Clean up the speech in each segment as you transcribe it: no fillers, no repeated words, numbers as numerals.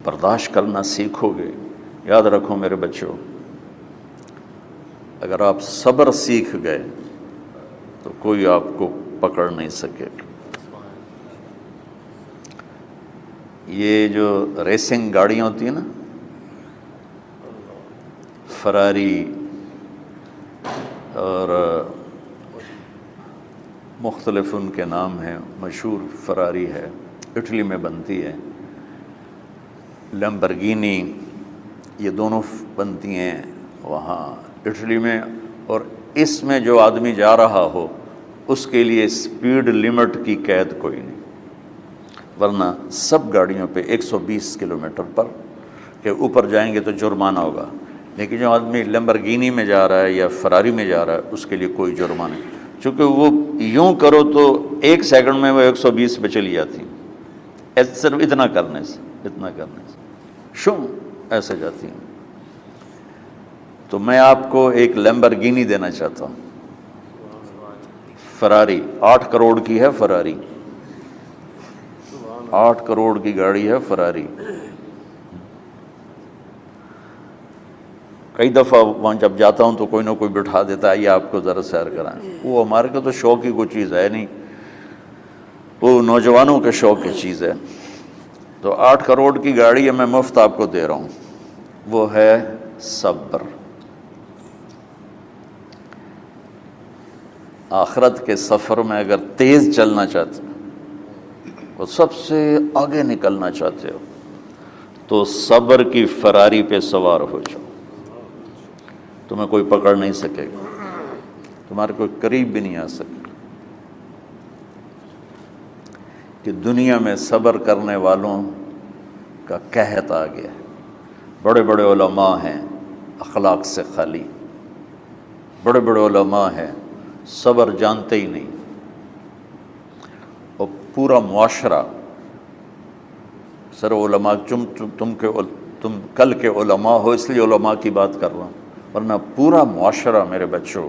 برداشت کرنا سیکھو گے، یاد رکھو میرے بچوں، اگر آپ صبر سیکھ گئے تو کوئی آپ کو پکڑ نہیں سکے گا۔ یہ جو ریسنگ گاڑیاں ہوتی ہیں نا، فراری اور مختلف ان کے نام ہیں، مشہور فراری ہے، اٹلی میں بنتی ہے، لیمبرگینی، یہ دونوں بنتی ہیں وہاں اٹلی میں، اور اس میں جو آدمی جا رہا ہو اس کے لیے سپیڈ لمٹ کی قید کوئی نہیں، ورنہ سب گاڑیوں پہ 120 کلومیٹر پر کے اوپر جائیں گے تو جرمانہ ہوگا، لیکن جو آدمی لیمبرگینی میں جا رہا ہے یا فراری میں جا رہا ہے اس کے لیے کوئی جرمانہ نہیں، چونکہ وہ یوں کرو تو 1 سیکنڈ میں وہ 120 پہ چلی جاتی، صرف اتنا کرنے سے شو ایسے جاتی ہیں۔ تو میں آپ کو ایک لیمبرگینی دینا چاہتا ہوں، فراری 8 کروڑ کی ہے، فراری 8 کروڑ کی گاڑی ہے فراری۔ کئی دفعہ وہاں جب جاتا ہوں تو کوئی نہ کوئی بٹھا دیتا ہے، یہ آپ کو ذرا سیر کرائیں، وہ ہمارے کو تو شوق کی کوئی چیز ہے نہیں، وہ نوجوانوں کے شوق کی چیز ہے۔ تو 8 کروڑ کی گاڑی ہے، میں مفت آپ کو دے رہا ہوں، وہ ہے صبر۔ آخرت کے سفر میں اگر تیز چلنا چاہتے ہو، سب سے آگے نکلنا چاہتے ہو، تو صبر کی فراری پہ سوار ہو جاؤ، تمہیں کوئی پکڑ نہیں سکے گا، تمہارے کوئی قریب بھی نہیں آ سکے، کہ دنیا میں صبر کرنے والوں کا قحط آ گیا ہے۔ بڑے بڑے علماء ہیں اخلاق سے خالی، بڑے بڑے علماء ہیں صبر جانتے ہی نہیں، اور پورا معاشرہ سر علماء، تم کل کے علماء ہو اس لیے علماء کی بات کر رہا ہوں، ورنہ پورا معاشرہ میرے بچوں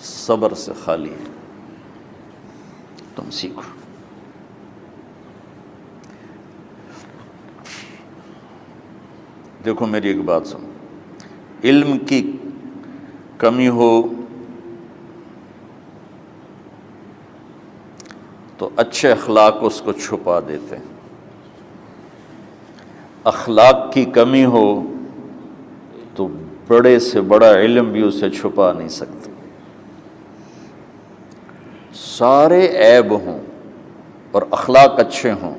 صبر سے خالی ہے۔ تم سیکھو۔ دیکھو میری ایک بات سنو، علم کی کمی ہو تو اچھے اخلاق اس کو چھپا دیتے ہیں، اخلاق کی کمی ہو تو بڑے سے بڑا علم بھی اسے چھپا نہیں سکتا۔ سارے عیب ہوں اور اخلاق اچھے ہوں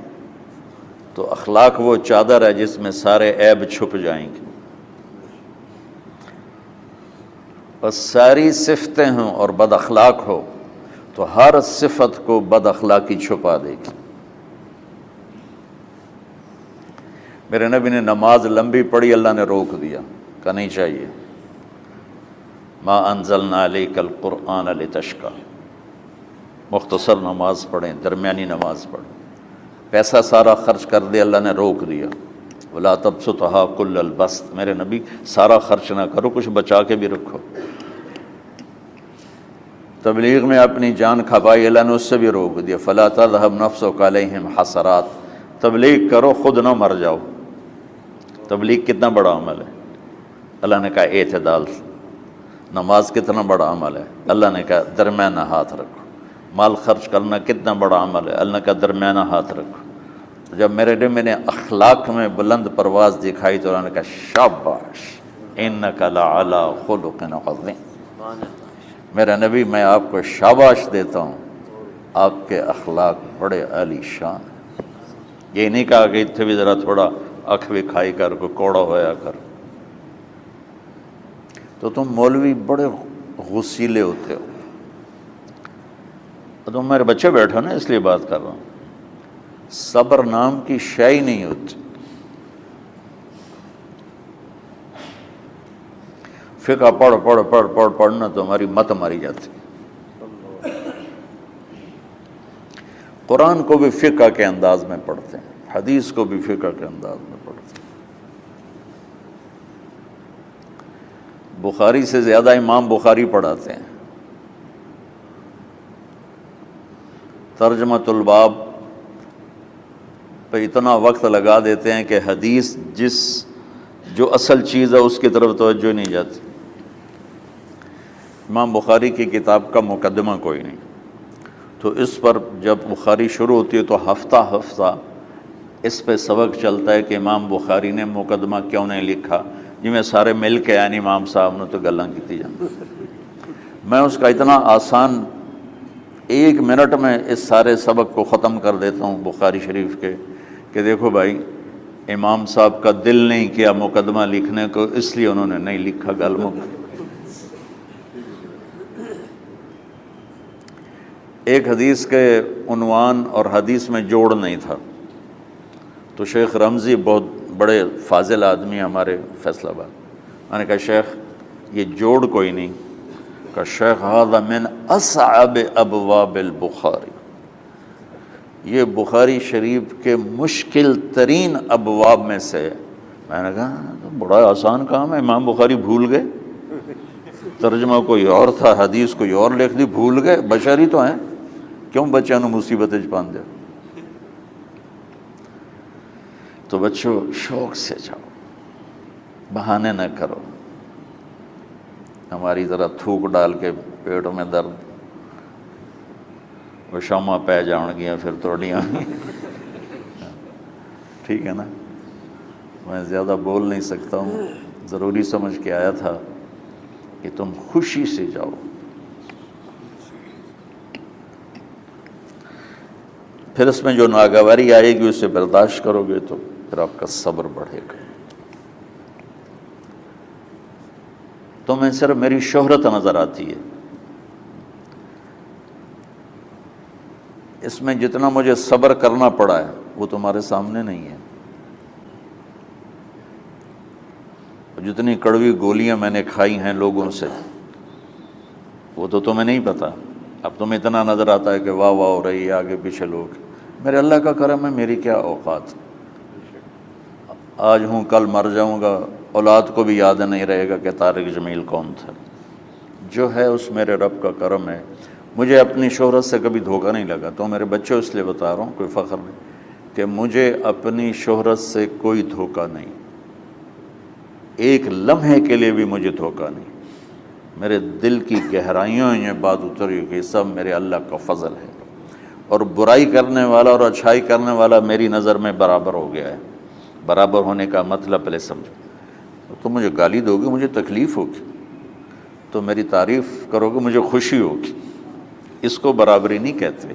تو اخلاق وہ چادر ہے جس میں سارے عیب چھپ جائیں گے، اور ساری صفتیں ہوں اور بد اخلاق ہو تو ہر صفت کو بد اخلاقی چھپا دے گی۔ میرے نبی نے نماز لمبی پڑھی، اللہ نے روک دیا، کہا نہیں چاہیے، ما انزلنا علیک القرآن لتشقی، مختصر نماز پڑھیں، درمیانی نماز پڑھیں، پیسہ سارا خرچ کر دے، اللہ نے روک دیا، ولا تبسطها کل البسط، میرے نبی سارا خرچ نہ کرو، کچھ بچا کے بھی رکھو۔ تبلیغ میں اپنی جان کھپائی، اللہ نے اس سے بھی روک دیا، فلا تذهب نفسك علیہم حسرات، تبلیغ کرو خود نہ مر جاؤ۔ تبلیغ کتنا بڑا عمل ہے، اللہ نے کہا اعتدال سے۔ نماز کتنا بڑا عمل ہے، اللہ نے کہا درمیانہ ہاتھ رکھو۔ مال خرچ کرنا کتنا بڑا عمل ہے، اللہ نے کہا درمیانہ ہاتھ رکھو۔ جب میرے نبی نے اخلاق میں بلند پرواز دکھائی تو اللہ نے کہا شاباش انک لعلی خلق عظیم، میرا نبی میں آپ کو شاباش دیتا ہوں، آپ کے اخلاق بڑے عالی شان ہیں۔ یہ نہیں کہا کہ اتنے بھی ذرا تھوڑا اکھ بھی کھائی کر، کوئی کوڑا ہویا کر۔ تو تم مولوی بڑے غسیلے ہوتے ہو، تم میرے بچے بیٹھو نا، اس لیے بات کر رہا ہوں۔ صبر نام کی شے ہی نہیں ہوتی۔ فقہ پڑھنا تو ہماری مت ماری جاتی۔ قرآن کو بھی فقہ کے انداز میں پڑھتے ہیں، حدیث کو بھی فقہ کے انداز میں پڑھتے ہیں۔ بخاری سے زیادہ امام بخاری پڑھاتے ہیں۔ ترجمۃ الباب پہ اتنا وقت لگا دیتے ہیں کہ حدیث جو اصل چیز ہے اس کی طرف توجہ نہیں جاتی۔ امام بخاری کی کتاب کا مقدمہ کوئی نہیں، تو اس پر جب بخاری شروع ہوتی ہے تو ہفتہ ہفتہ اس پہ سبق چلتا ہے کہ امام بخاری نے مقدمہ کیوں نہیں لکھا، جی میں سارے مل کے یعنی امام صاحب نے تو گلاں کی جانا۔ میں اس کا اتنا آسان 1 منٹ میں اس سارے سبق کو ختم کر دیتا ہوں بخاری شریف کے، کہ دیکھو بھائی امام صاحب کا دل نہیں کیا مقدمہ لکھنے کو، اس لیے انہوں نے نہیں لکھا۔ گلموں ایک حدیث کے عنوان اور حدیث میں جوڑ نہیں تھا، تو شیخ رمزی بہت بڑے فاضل آدمی ہمارے فیصل آباد، میں نے کہا شیخ یہ جوڑ کوئی نہیں، کہ شیخ ھذا من اصعب ابواب البخاری، یہ بخاری شریف کے مشکل ترین ابواب میں سے ہے۔ میں نے کہا بڑا آسان کام ہے، امام بخاری بھول گئے، ترجمہ کوئی اور تھا، حدیث کوئی اور لکھ دی، بھول گئے، بشر ہی تو ہیں، کیوں بچوں نے مصیبت وچ پان دیا۔ تو بچوں شوق سے جاؤ، بہانے نہ کرو، ہماری ذرا تھوک ڈال کے پیٹ میں درد، وہ شامہ پہ جان گیا پھر توڑیاں ٹھیک ہے نا، میں زیادہ بول نہیں سکتا ہوں، ضروری سمجھ کے آیا تھا کہ تم خوشی سے جاؤ۔ پھر اس میں جو ناگواری آئے گی اسے برداشت کرو گے تو پھر آپ کا صبر بڑھے گا۔ تو میں صرف میری شہرت نظر آتی ہے، اس میں جتنا مجھے صبر کرنا پڑا ہے وہ تمہارے سامنے نہیں ہے، جتنی کڑوی گولیاں میں نے کھائی ہیں لوگوں سے وہ تو تمہیں نہیں پتہ۔ اب تمہیں اتنا نظر آتا ہے کہ واہ واہ ہو رہی ہے آگے پیچھے لوگ، میرے اللہ کا کرم ہے، میری کیا اوقات، آج ہوں کل مر جاؤں گا، اولاد کو بھی یاد نہیں رہے گا کہ طارق جمیل کون تھا۔ جو ہے اس میرے رب کا کرم ہے، مجھے اپنی شہرت سے کبھی دھوکہ نہیں لگا، تو میرے بچوں اس لیے بتا رہا ہوں، کوئی فخر نہیں، کہ مجھے اپنی شہرت سے کوئی دھوکہ نہیں، ایک لمحے کے لیے بھی مجھے دھوکہ نہیں، میرے دل کی گہرائیوں یہ بات اتری کہ سب میرے اللہ کا فضل ہے، اور برائی کرنے والا اور اچھائی کرنے والا میری نظر میں برابر ہو گیا ہے۔ برابر ہونے کا مطلب پہلے سمجھو، تم مجھے گالی دو گے مجھے تکلیف ہوگی، تو میری تعریف کرو گے مجھے خوشی ہوگی، اس کو برابری نہیں کہتے،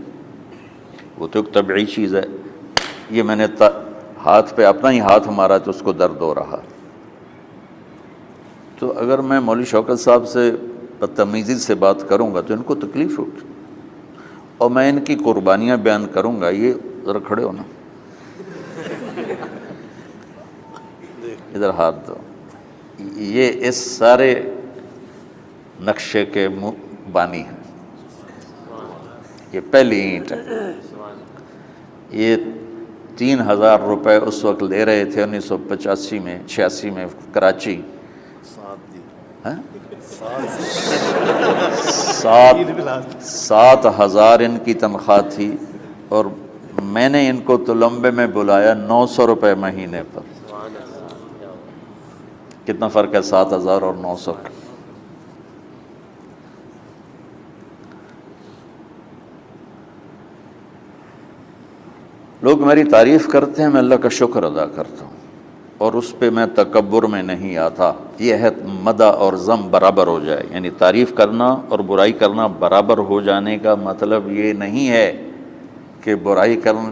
وہ تو ایک طبعی چیز ہے۔ یہ میں نے ہاتھ پہ اپنا ہی ہاتھ مارا تو اس کو درد ہو رہا، تو اگر میں مولوی شوکت صاحب سے بدتمیزی سے بات کروں گا تو ان کو تکلیف ہوگی، اور میں ان کی قربانیاں بیان کروں گا۔ یہ ذرا کھڑے ہونا، ادھر ہاتھ دو، یہ اس سارے نقشے کے بانی ہیں، یہ پہلی اینٹ ہے، یہ 3000 روپے اس وقت لے رہے تھے 1985 میں 86 میں کراچی، 7,000 ان کی تنخواہ تھی، اور میں نے ان کو تلمبے میں بلایا 900 روپے مہینے پر۔ کتنا فرق ہے 7,000 اور 900 کا؟ لوگ میری تعریف کرتے ہیں، میں اللہ کا شکر ادا کرتا ہوں، اور اس پہ میں تکبر میں نہیں آتا۔ یہ ہے مدح اور ذم برابر ہو جائے، یعنی تعریف کرنا اور برائی کرنا برابر ہو جانے کا مطلب یہ نہیں ہے کہ برائی کرنا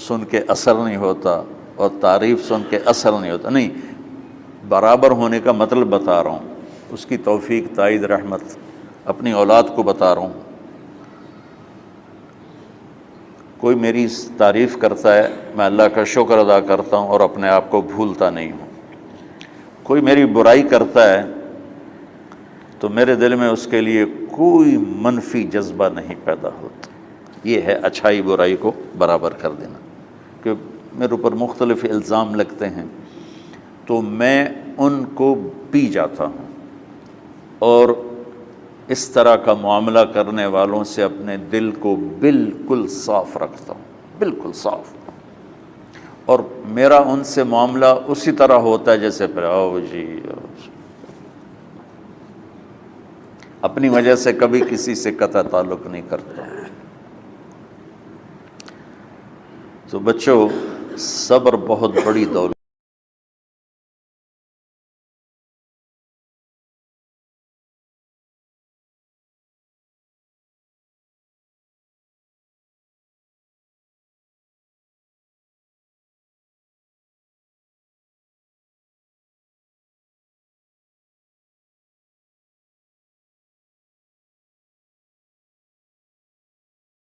سن کے اثر نہیں ہوتا اور تعریف سن کے اثر نہیں ہوتا، نہیں، برابر ہونے کا مطلب بتا رہا ہوں، اس کی توفیق، تائید، رحمت اپنی اولاد کو بتا رہا ہوں۔ کوئی میری تعریف کرتا ہے، میں اللہ کا شکر ادا کرتا ہوں اور اپنے آپ کو بھولتا نہیں ہوں۔ کوئی میری برائی کرتا ہے تو میرے دل میں اس کے لیے کوئی منفی جذبہ نہیں پیدا ہوتا۔ یہ ہے اچھائی برائی کو برابر کر دینا۔ کہ میرے اوپر مختلف الزام لگتے ہیں تو میں ان کو پی جاتا ہوں، اور اس طرح کا معاملہ کرنے والوں سے اپنے دل کو بالکل صاف رکھتا ہوں، بالکل صاف، اور میرا ان سے معاملہ اسی طرح ہوتا ہے جیسے پھر آؤ جی اپنی وجہ سے کبھی کسی سے قطع تعلق نہیں کرتا۔ تو بچوں، صبر بہت بڑی دولت